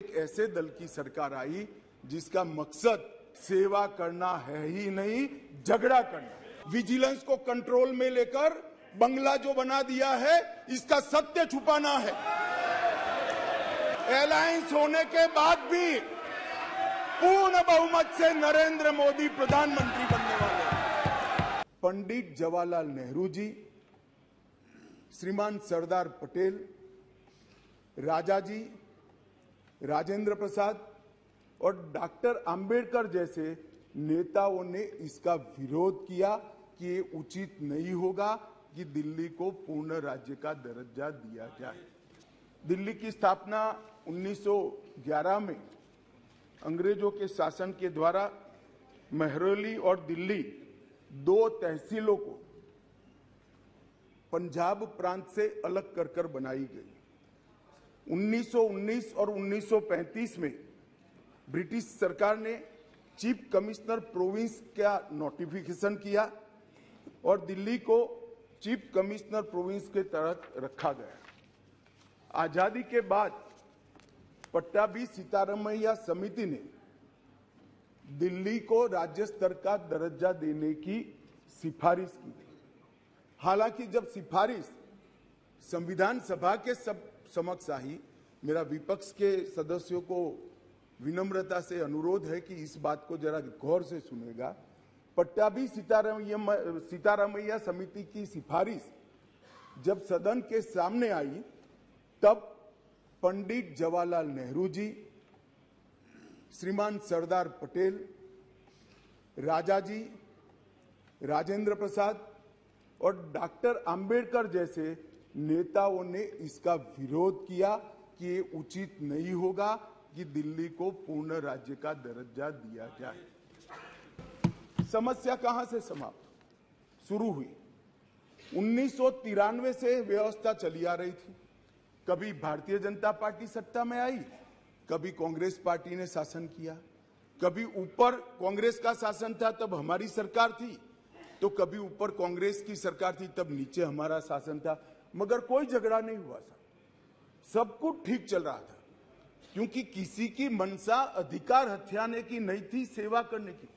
एक ऐसे दल की सरकार आई जिसका मकसद सेवा करना है ही नहीं, झगड़ा करना। विजिलेंस को कंट्रोल में लेकर बंगला जो बना दिया है, इसका सत्य छुपाना है। अलायंस होने के बाद भी पूर्ण बहुमत से नरेंद्र मोदी प्रधानमंत्री बनने वाले हैं। पंडित जवाहरलाल नेहरू जी, श्रीमान सरदार पटेल, राजा जी, राजेंद्र प्रसाद और डॉक्टर अंबेडकर जैसे नेताओं ने इसका विरोध किया कि ये उचित नहीं होगा कि दिल्ली को पूर्ण राज्य का दर्जा दिया जाए। दिल्ली की स्थापना 1911 में अंग्रेजों के शासन के द्वारा महरौली और दिल्ली दो तहसीलों को पंजाब प्रांत से अलग कर बनाई गई। 1919 और 1935 में ब्रिटिश सरकार ने चीफ कमिश्नर प्रोविंस का नोटिफिकेशन किया और दिल्ली को चीफ कमिश्नर प्रोविंस के तहत रखा गया। आजादी के बाद पट्टाभी सीतारामैया समिति ने दिल्ली को राज्य स्तर का दर्जा देने की सिफारिश की। हालांकि जब सिफारिश संविधान सभा के समक्ष आई, मेरा विपक्ष के सदस्यों को विनम्रता से अनुरोध है कि इस बात को जरा गौर से सुनेगा। पट्टाभी सीतारामैया समिति की सिफारिश जब सदन के सामने आई, तब पंडित जवाहरलाल नेहरू जी, श्रीमान सरदार पटेल, राजा जी, राजेंद्र प्रसाद और डॉक्टर अंबेडकर जैसे नेताओं ने इसका विरोध किया कि ये उचित नहीं होगा कि दिल्ली को पूर्ण राज्य का दर्जा दिया जाए। समस्या कहां से समाप्त शुरू हुई? 1993 से व्यवस्था चली आ रही थी। कभी भारतीय जनता पार्टी सत्ता में आई, कभी कांग्रेस पार्टी ने शासन किया। कभी ऊपर कांग्रेस का शासन था तब हमारी सरकार थी, तो कभी ऊपर कांग्रेस की सरकार थी तब नीचे हमारा शासन था, मगर कोई झगड़ा नहीं हुआ था। सब कुछ ठीक चल रहा था, क्योंकि किसी की मनसा अधिकार हथियाने की नहीं थी, सेवा करने की।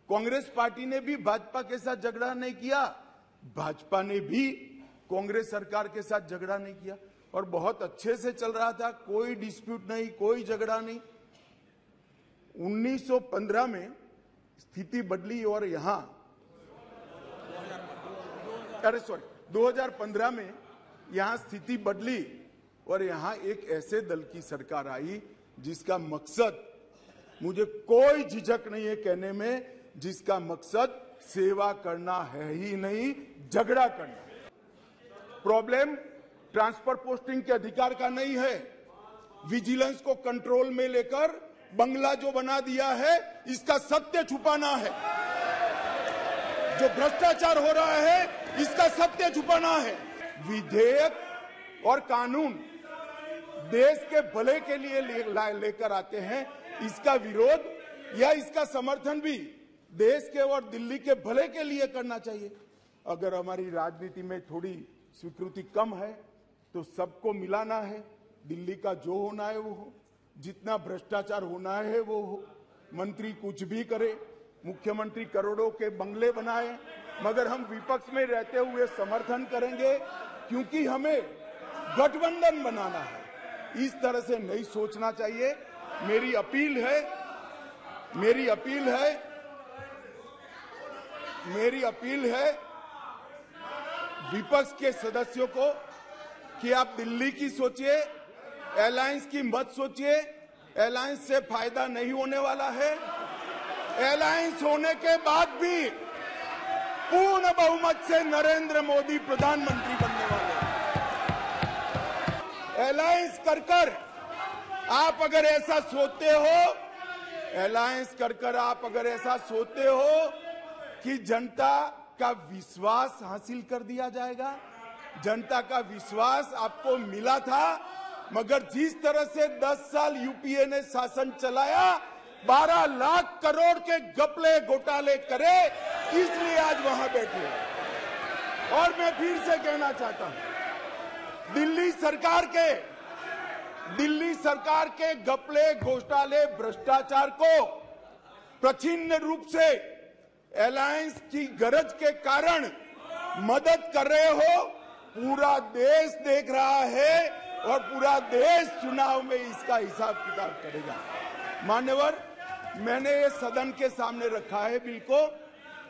कांग्रेस पार्टी ने भी भाजपा के साथ झगड़ा नहीं किया, भाजपा ने भी कांग्रेस सरकार के साथ झगड़ा नहीं किया और बहुत अच्छे से चल रहा था। कोई डिस्प्यूट नहीं, कोई झगड़ा नहीं। 1915 में स्थिति बदली और यहां 2015 में यहां स्थिति बदली और यहां एक ऐसे दल की सरकार आई जिसका मकसद, मुझे कोई झिझक नहीं है कहने में, जिसका मकसद सेवा करना है ही नहीं, झगड़ा करना। प्रॉब्लम ट्रांसफर पोस्टिंग के अधिकार का नहीं है, विजिलेंस को कंट्रोल में लेकर बंगला जो बना दिया है, इसका सत्य छुपाना है। जो भ्रष्टाचार हो रहा है, इसका सत्य छुपाना है। विधेयक और कानून देश के भले के लिए लेकर आते हैं, इसका विरोध या इसका समर्थन भी देश के और दिल्ली के भले के लिए करना चाहिए। अगर हमारी राजनीति में थोड़ी स्वीकृति कम है तो सबको मिलाना है। दिल्ली का जो होना है वो हो, जितना भ्रष्टाचार होना है वो हो। मंत्री कुछ भी करे, मुख्यमंत्री करोड़ों के बंगले बनाए, मगर हम विपक्ष में रहते हुए समर्थन करेंगे, क्योंकि हमें गठबंधन बनाना है। इस तरह से नहीं सोचना चाहिए। मेरी अपील है विपक्ष के सदस्यों को कि आप दिल्ली की सोचिए, अलायंस की मत सोचिए। अलायंस से फायदा नहीं होने वाला है। अलायंस होने के बाद भी पूर्ण बहुमत से नरेंद्र मोदी प्रधानमंत्री बनने वाले हैं। अलायंस कर आप अगर ऐसा सोचते हो, अलायंस कर आप अगर ऐसा सोचते हो कि जनता का विश्वास हासिल कर दिया जाएगा, जनता का विश्वास आपको मिला था, मगर जिस तरह से 10 साल यूपीए ने शासन चलाया, 12 लाख करोड़ के घपले घोटाले करे, इसलिए आज वहां बैठे। और मैं फिर से कहना चाहता हूं, दिल्ली सरकार के दिल्ली सरकार के घपले, घोटाले, भ्रष्टाचार को प्रच्छिन्न रूप से अलायंस की गरज के कारण मदद कर रहे हो। पूरा देश देख रहा है और पूरा देश चुनाव में इसका हिसाब किताब करेगा। मान्यवर, मैंने ये सदन के सामने रखा है बिल को।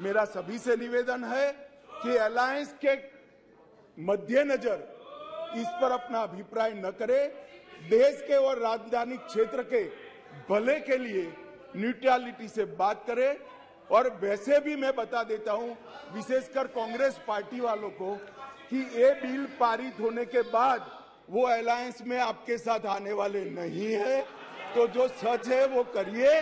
मेरा सभी से निवेदन है कि अलायंस के मद्देनजर इस पर अपना अभिप्राय न करे। देश के और राजधानी क्षेत्र के भले के लिए न्यूट्रलिटी से बात करे। और वैसे भी मैं बता देता हूं, विशेषकर कांग्रेस पार्टी वालों को, कि ये बिल पारित होने के बाद वो अलायंस में आपके साथ आने वाले नहीं है। तो जो सच है वो करिए।